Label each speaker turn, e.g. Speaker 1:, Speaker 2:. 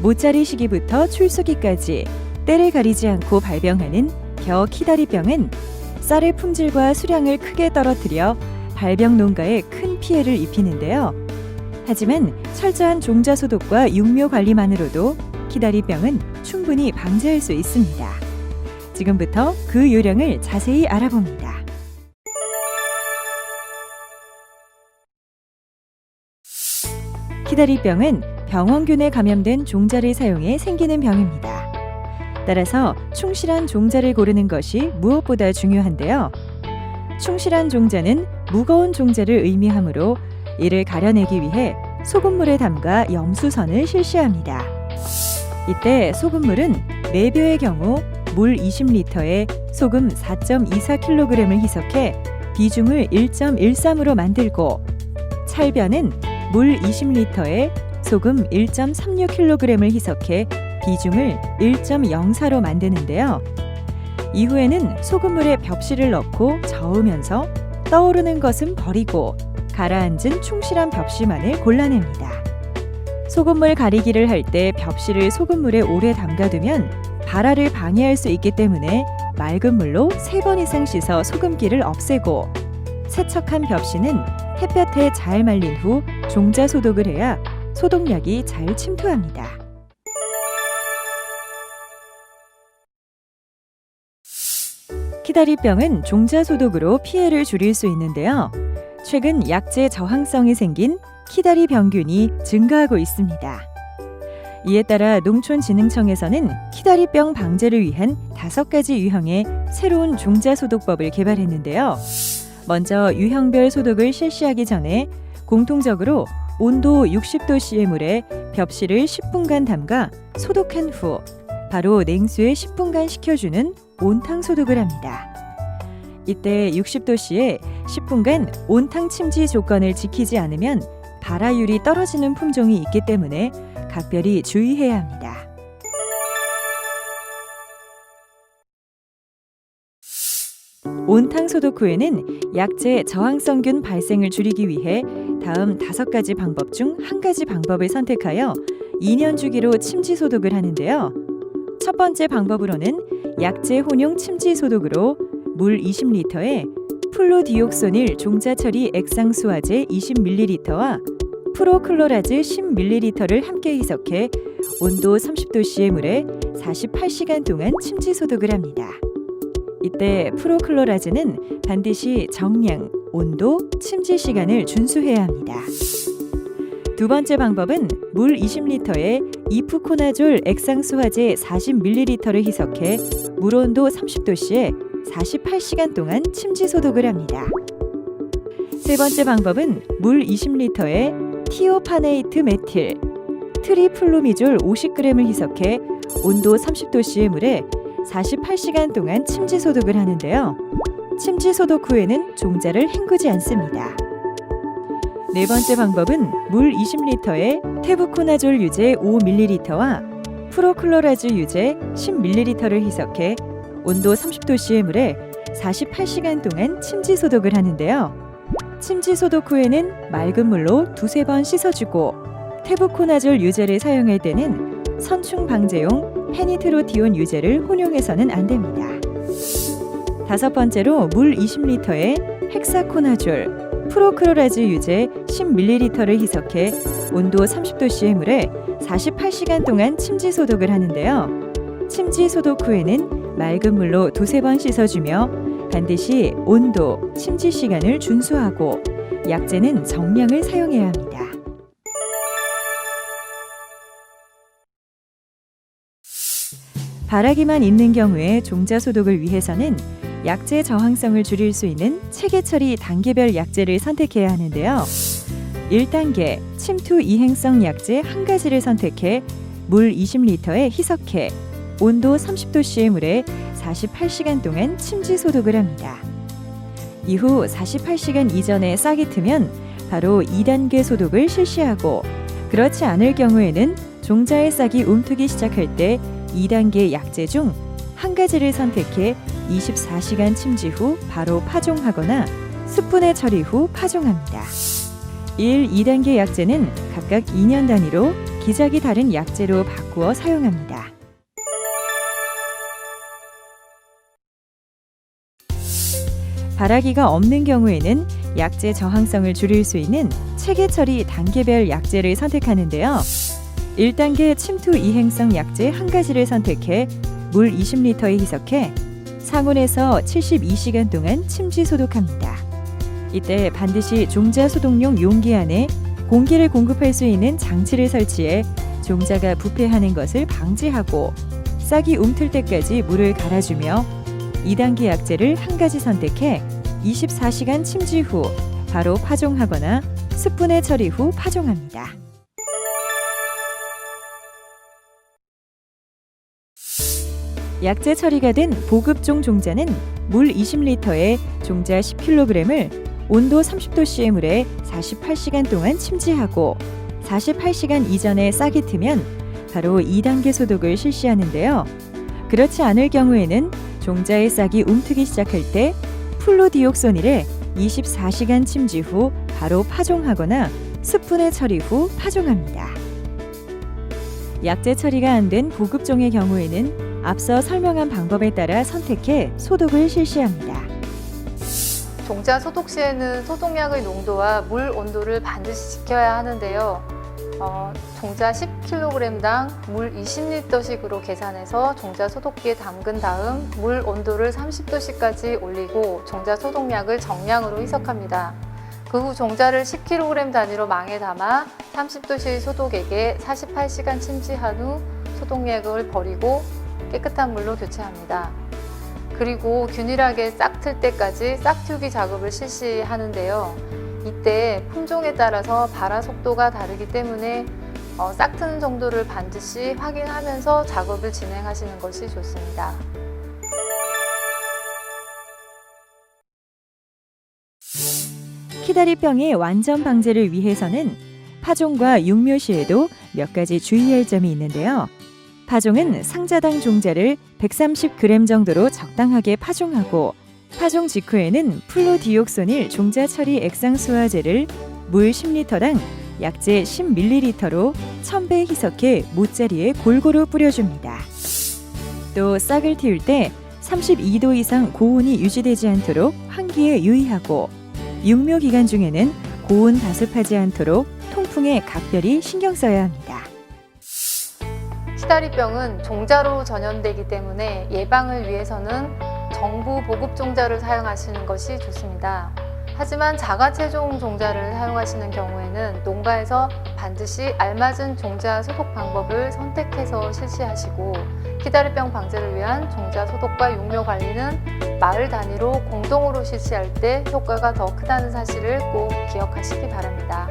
Speaker 1: 모짜리 시기부터 출소기까지 때를 가리지 않고 발병하는 겨 키다리병은 쌀의 품질과 수량을 크게 떨어뜨려 발병 농가에 큰 피해를 입히는데요. 하지만 철저한 종자 소독과 육묘 관리만으로도 키다리병은 충분히 방지할 수 있습니다. 지금부터 그 요령을 자세히 알아봅니다. 키다리병은 병원균에 감염된 종자를 사용해 생기는 병입니다. 따라서 충실한 종자를 고르는 것이 무엇보다 중요한데요. 충실한 종자는 무거운 종자를 의미하므로 이를 가려내기 위해 소금물에 담가 염수선을 실시합니다. 이때 소금물은 내벼의 경우 물 20리터에 소금 4.24kg을 희석해 비중을 1.13으로 만들고, 찰변은 물 20리터에 소금 1.36kg을 희석해 비중을 1.04로 만드는데요. 이후에는 소금물에 벽실을 넣고 저으면서 떠오르는 것은 버리고 가라앉은 충실한 벽시만을 골라냅니다. 소금물 가리기를 할 때 벽실을 소금물에 오래 담가두면 발화를 방해할 수 있기 때문에 맑은 물로 3번 이상 씻어 소금기를 없애고, 세척한 벽시는 햇볕에 잘 말린 후 종자 소독을 해야 소독약이 잘 침투합니다. 키다리병은 종자 소독으로 피해를 줄일 수 있는데요. 최근 약재 저항성이 생긴 키다리 병균이 증가하고 있습니다. 이에 따라 농촌진흥청에서는 키다리병 방제를 위한 5가지 유형의 새로운 종자 소독법을 개발했는데요. 먼저 유형별 소독을 실시하기 전에 공통적으로 온도 60도씨의 물에 벽실을 10분간 담가 소독한 후 바로 냉수에 10분간 식혀주는 온탕 소독을 합니다. 이때 60도씨에 10분간 온탕 침지 조건을 지키지 않으면 발화율이 떨어지는 품종이 있기 때문에 각별히 주의해야 합니다. 온탕 소독 후에는 약재 저항성균 발생을 줄이기 위해 다음 5가지 방법 중 1가지 방법을 선택하여 2년 주기로 침지 소독을 하는데요. 첫 번째 방법으로는 약재 혼용 침지 소독으로 물 20리터에 플루디옥소닐 종자 처리 액상수화제 20ml와 프로클로라즈 10ml를 함께 희석해 온도 30도씨의 물에 48시간 동안 침지 소독을 합니다. 이때 프로클로라즈는 반드시 정량, 온도, 침지 시간을 준수해야 합니다. 두 번째 방법은 물 20리터에 이프코나졸 액상수화제 40ml를 희석해 물 온도 30도씨에 48시간 동안 침지 소독을 합니다. 세 번째 방법은 물 20리터에 티오파네이트 메틸, 트리플루미졸 50g을 희석해 온도 30도씨의 물에 48시간 동안 침지 소독을 하는데요. 침지 소독 후에는 종자를 헹구지 않습니다. 네 번째 방법은 물 20리터에 테부코나졸 유제 5ml와 프로클로라즈 유제 10ml를 희석해 온도 30도씨의 물에 48시간 동안 침지 소독을 하는데요. 침지 소독 후에는 맑은 물로 2-3번 씻어주고, 테부코나졸 유제를 사용할 때는 선충 방제용 페니트로디온 유제를 혼용해서는 안 됩니다. 5번째로 물 20리터에 헥사코나졸, 프로클로라즈 유제 10ml를 희석해 온도 30도씨의 물에 48시간 동안 침지 소독을 하는데요. 침지 소독 후에는 맑은 물로 2-3번 씻어주며 반드시 온도, 침지 시간을 준수하고 약재는 정량을 사용해야 합니다. 발화기만 있는 경우에 종자 소독을 위해서는 약재 저항성을 줄일 수 있는 체계 처리 단계별 약재를 선택해야 하는데요. 1단계 침투 이행성 약재 1가지를 선택해 물 20리터에 희석해 온도 30도씨의 물에 48시간 동안 침지 소독을 합니다. 이후 48시간 이전에 싹이 트면 바로 2단계 소독을 실시하고, 그렇지 않을 경우에는 종자의 싹이 움트기 시작할 때 2단계 약재 중 1가지를 선택해 24시간 침지 후 바로 파종하거나 습분의 처리 후 파종합니다. 1, 2단계 약재는 각각 2년 단위로 기작이 다른 약재로 바꾸어 사용합니다. 발화기가 없는 경우에는 약재 저항성을 줄일 수 있는 체계 처리 단계별 약재를 선택하는데요. 1단계 침투 이행성 약재 한 가지를 선택해 물 20리터에 희석해 상온에서 72시간 동안 침지 소독합니다. 이때 반드시 종자 소독용 용기 안에 공기를 공급할 수 있는 장치를 설치해 종자가 부패하는 것을 방지하고 싹이 움틀 때까지 물을 갈아주며 2단계 약재를 한 가지 선택해 24시간 침지 후 바로 파종하거나 습분해 처리 후 파종합니다. 약재 처리가 된 보급종 종자는 물 20리터에 종자 10kg을 온도 30도씨의 물에 48시간 동안 침지하고 48시간 이전에 싹이 트면 바로 2단계 소독을 실시하는데요. 그렇지 않을 경우에는 종자의 싹이 움트기 시작할 때 플로디옥소닐에 24시간 침지 후 바로 파종하거나 습분해 처리 후 파종합니다. 약재 처리가 안 된 보급종의 경우에는 앞서 설명한 방법에 따라 선택해 소독을 실시합니다.
Speaker 2: 종자 소독 시에는 소독약의 농도와 물 온도를 반드시 지켜야 하는데요. 종자 10kg당 물 20리터씩으로 계산해서 종자 소독기에 담근 다음 물 온도를 30도씨까지 올리고 종자 소독약을 정량으로 희석합니다. 그 후 종자를 10kg 단위로 망에 담아 30도씨 소독액에 48시간 침지한 후 소독약을 버리고 깨끗한 물로 교체합니다. 그리고 균일하게 싹 틀 때까지 싹틔우기 작업을 실시하는데요. 이때 품종에 따라서 발화 속도가 다르기 때문에 싹 트는 정도를 반드시 확인하면서 작업을 진행하시는 것이 좋습니다.
Speaker 1: 키다리병의 완전 방제를 위해서는 파종과 육묘 시에도 몇 가지 주의할 점이 있는데요. 파종은 상자당 종자를 130g 정도로 적당하게 파종하고 파종 직후에는 플로디옥소닐 종자 처리 액상 수화제를 물 10리터당 약재 10ml로 1000배 희석해 못자리에 골고루 뿌려줍니다. 또 싹을 틔울 때 32도 이상 고온이 유지되지 않도록 환기에 유의하고 육묘 기간 중에는 고온 다습하지 않도록 통풍에 각별히 신경 써야 합니다.
Speaker 2: 키다리병은 종자로 전염되기 때문에 예방을 위해서는 정부 보급 종자를 사용하시는 것이 좋습니다. 하지만 자가체종 종자를 사용하시는 경우에는 농가에서 반드시 알맞은 종자 소독 방법을 선택해서 실시하시고 키다리병 방제를 위한 종자 소독과 육묘 관리는 마을 단위로 공동으로 실시할 때 효과가 더 크다는 사실을 꼭 기억하시기 바랍니다.